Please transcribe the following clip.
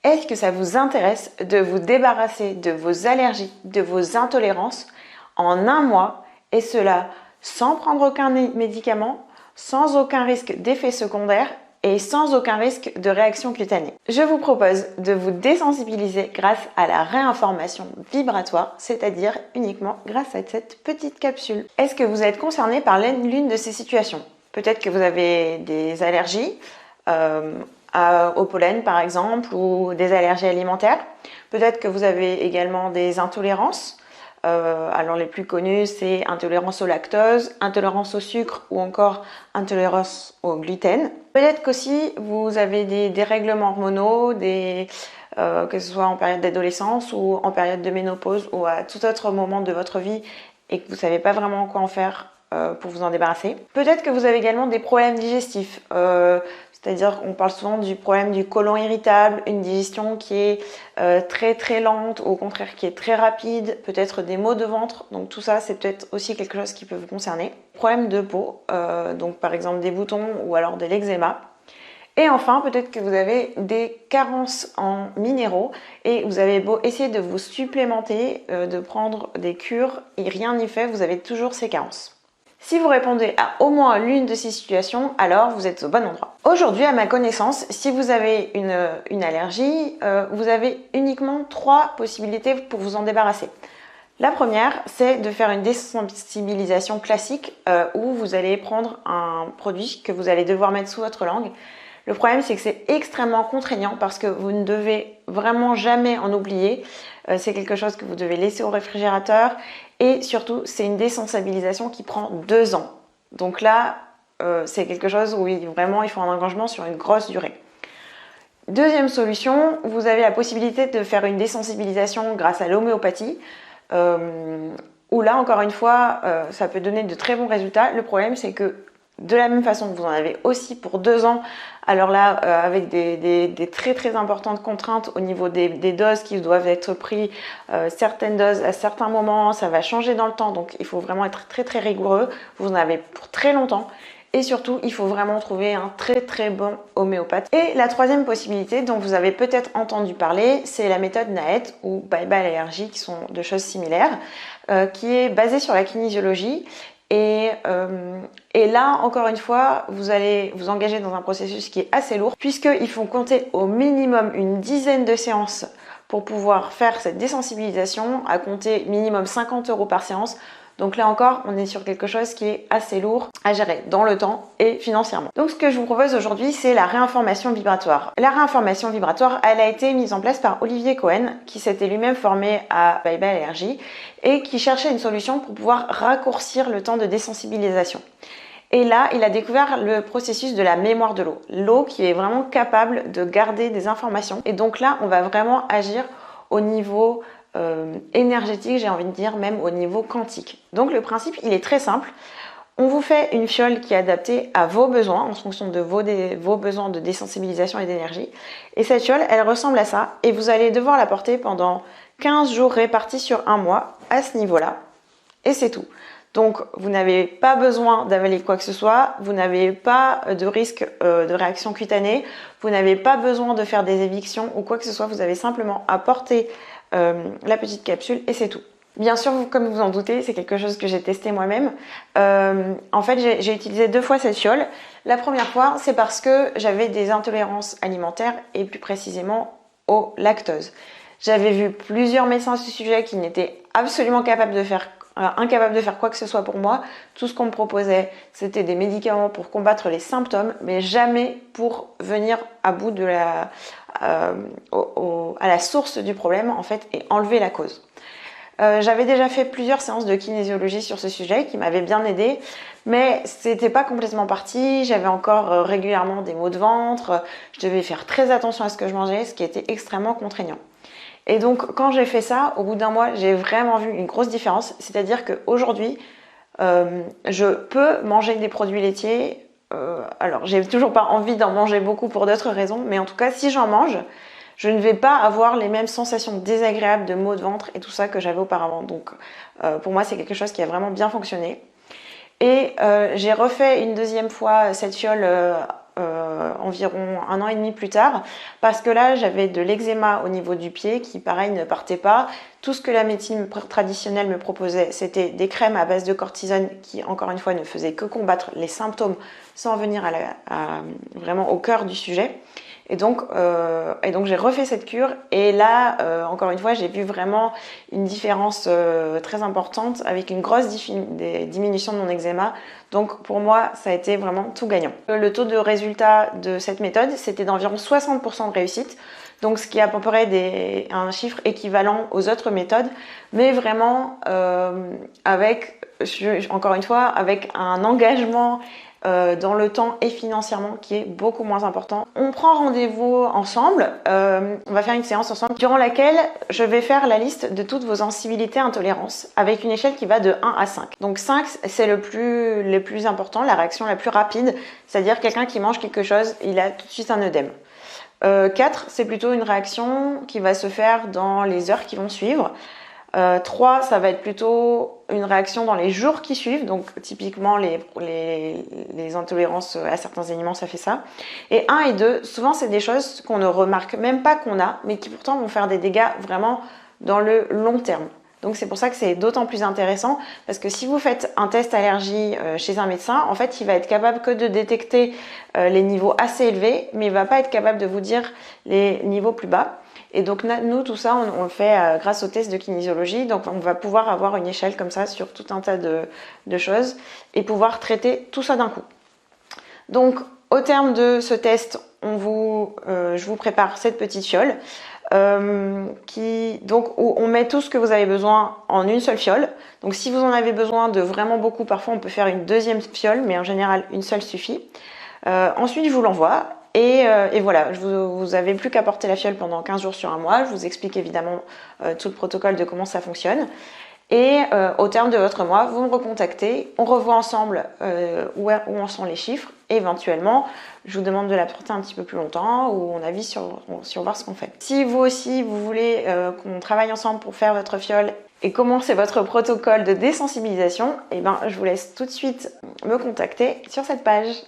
Est-ce que ça vous intéresse de vous débarrasser de vos allergies, de vos intolérances en un mois et cela sans prendre aucun médicament, sans aucun risque d'effet secondaire et sans aucun risque de réaction cutanée? Je vous propose de vous désensibiliser grâce à la réinformation vibratoire, c'est-à-dire uniquement grâce à cette petite capsule. Est-ce que vous êtes concerné par l'une de ces situations? Peut-être que vous avez des allergies au pollen par exemple ou des allergies alimentaires. Peut-être que vous avez également des intolérances. Alors les plus connus, c'est intolérance au lactose, intolérance au sucre ou encore intolérance au gluten. Peut-être qu'aussi vous avez des dérèglements hormonaux, que ce soit en période d'adolescence ou en période de ménopause ou à tout autre moment de votre vie et que vous ne savez pas vraiment quoi en faire pour vous en débarrasser. Peut-être que vous avez également des problèmes digestifs. C'est-à-dire qu'on parle souvent du problème du côlon irritable, une digestion qui est très lente, ou au contraire qui est très rapide, peut-être des maux de ventre. Donc tout ça, c'est peut-être aussi quelque chose qui peut vous concerner. Problème de peau, donc par exemple des boutons ou alors de l'eczéma. Et enfin, peut-être que vous avez des carences en minéraux et vous avez beau essayer de vous supplémenter, de prendre des cures et rien n'y fait, vous avez toujours ces carences. Si vous répondez à au moins l'une de ces situations, alors vous êtes au bon endroit. Aujourd'hui, à ma connaissance, si vous avez une allergie, vous avez uniquement 3 possibilités pour vous en débarrasser. La première, c'est de faire une désensibilisation classique où vous allez prendre un produit que vous allez devoir mettre sous votre langue. Le problème, c'est que c'est extrêmement contraignant parce que vous ne devez vraiment jamais en oublier. C'est quelque chose que vous devez laisser au réfrigérateur et surtout, c'est une désensibilisation qui prend 2 ans. Donc là, c'est quelque chose où vraiment il faut un engagement sur une grosse durée. Deuxième solution, vous avez la possibilité de faire une désensibilisation grâce à l'homéopathie. Où là, encore une fois, ça peut donner de très bons résultats. Le problème, c'est que de la même façon que vous en avez aussi pour 2 ans, alors là, avec des très importantes contraintes au niveau des doses qui doivent être prises, certaines doses à certains moments, ça va changer dans le temps, donc il faut vraiment être très rigoureux. Vous en avez pour très longtemps. Et surtout, il faut vraiment trouver un très bon homéopathe. Et la troisième possibilité dont vous avez peut-être entendu parler, c'est la méthode NAET ou Bye Bye Allergie, qui sont de choses similaires, qui est basée sur la kinésiologie. Et là, encore une fois, vous allez vous engager dans un processus qui est assez lourd, puisqu'il faut compter au minimum une dizaine de séances pour pouvoir faire cette désensibilisation, à compter minimum 50 € par séance. Donc là encore, on est sur quelque chose qui est assez lourd à gérer dans le temps et financièrement. Donc ce que je vous propose aujourd'hui, c'est la réinformation vibratoire. La réinformation vibratoire, elle a été mise en place par Olivier Cohen, qui s'était lui-même formé à Bye Bye Allergie et qui cherchait une solution pour pouvoir raccourcir le temps de désensibilisation. Et là, il a découvert le processus de la mémoire de l'eau. L'eau qui est vraiment capable de garder des informations. Et donc là, on va vraiment agir au niveau énergétique, j'ai envie de dire, même au niveau quantique. Donc le principe, il est très simple. On vous fait une fiole qui est adaptée à vos besoins, en fonction de vos besoins de désensibilisation et d'énergie. Et cette fiole, elle ressemble à ça. Et vous allez devoir la porter pendant 15 jours répartis sur un mois, à ce niveau-là. Et c'est tout. Donc, vous n'avez pas besoin d'avaler quoi que ce soit, vous n'avez pas de risque de réaction cutanée, vous n'avez pas besoin de faire des évictions ou quoi que ce soit, vous avez simplement à porter la petite capsule et c'est tout. Bien sûr, comme vous en doutez, c'est quelque chose que j'ai testé moi-même. En fait, j'ai utilisé 2 fois cette fiole. La première fois, c'est parce que j'avais des intolérances alimentaires et plus précisément au lactose. J'avais vu plusieurs médecins à ce sujet qui n'étaient absolument incapables de faire quoi que ce soit pour moi. Tout ce qu'on me proposait, c'était des médicaments pour combattre les symptômes, mais jamais pour venir à bout de à la source du problème en fait et enlever la cause. J'avais déjà fait plusieurs séances de kinésiologie sur ce sujet qui m'avaient bien aidé, mais c'était pas complètement parti. J'avais encore régulièrement des maux de ventre. Je devais faire très attention à ce que je mangeais, ce qui était extrêmement contraignant. Et donc, quand j'ai fait ça, au bout d'un mois, j'ai vraiment vu une grosse différence. C'est-à-dire qu'aujourd'hui, je peux manger des produits laitiers. Alors, j'ai toujours pas envie d'en manger beaucoup pour d'autres raisons, mais en tout cas, si j'en mange, je ne vais pas avoir les mêmes sensations désagréables de maux de ventre et tout ça que j'avais auparavant. Donc, pour moi, c'est quelque chose qui a vraiment bien fonctionné. Et j'ai refait une deuxième fois cette fiole environ 1 an et demi plus tard, parce que là j'avais de l'eczéma au niveau du pied qui pareil ne partait pas. Tout ce que la médecine traditionnelle me proposait, c'était des crèmes à base de cortisone qui encore une fois ne faisaient que combattre les symptômes sans venir vraiment au cœur du sujet. Et donc j'ai refait cette cure et là, encore une fois, j'ai vu vraiment une différence très importante avec une grosse diminution de mon eczéma. Donc pour moi, ça a été vraiment tout gagnant. Le taux de résultat de cette méthode, c'était d'environ 60% de réussite. Donc ce qui est à peu près un chiffre équivalent aux autres méthodes, mais vraiment encore une fois, avec un engagement dans le temps et financièrement qui est beaucoup moins important. On prend rendez-vous ensemble, on va faire une séance ensemble durant laquelle je vais faire la liste de toutes vos sensibilités intolérances avec une échelle qui va de 1 à 5. Donc 5 c'est le plus important, la réaction la plus rapide, c'est-à-dire quelqu'un qui mange quelque chose, il a tout de suite un œdème. 4 c'est plutôt une réaction qui va se faire dans les heures qui vont suivre. 3, ça va être plutôt une réaction dans les jours qui suivent, donc typiquement les intolérances à certains aliments, ça fait ça. Et 1 et 2, souvent c'est des choses qu'on ne remarque même pas qu'on a, mais qui pourtant vont faire des dégâts vraiment dans le long terme. Donc c'est pour ça que c'est d'autant plus intéressant, parce que si vous faites un test allergie chez un médecin, en fait il va être capable que de détecter les niveaux assez élevés, mais il va pas être capable de vous dire les niveaux plus bas. Et donc nous, tout ça, on le fait grâce au test de kinésiologie. Donc on va pouvoir avoir une échelle comme ça sur tout un tas de choses et pouvoir traiter tout ça d'un coup. Donc au terme de ce test, je vous prépare cette petite fiole où on met tout ce que vous avez besoin en une seule fiole. Donc si vous en avez besoin de vraiment beaucoup, parfois on peut faire une deuxième fiole, mais en général une seule suffit. Ensuite je vous l'envoie. Et voilà, vous n'avez plus qu'à porter la fiole pendant 15 jours sur un mois. Je vous explique évidemment tout le protocole de comment ça fonctionne. Et au terme de votre mois, vous me recontactez. On revoit ensemble où en sont les chiffres. Et éventuellement, je vous demande de la porter un petit peu plus longtemps ou on avise sur voir ce qu'on fait. Si vous aussi, vous voulez qu'on travaille ensemble pour faire votre fiole et commencer votre protocole de désensibilisation, eh ben, je vous laisse tout de suite me contacter sur cette page.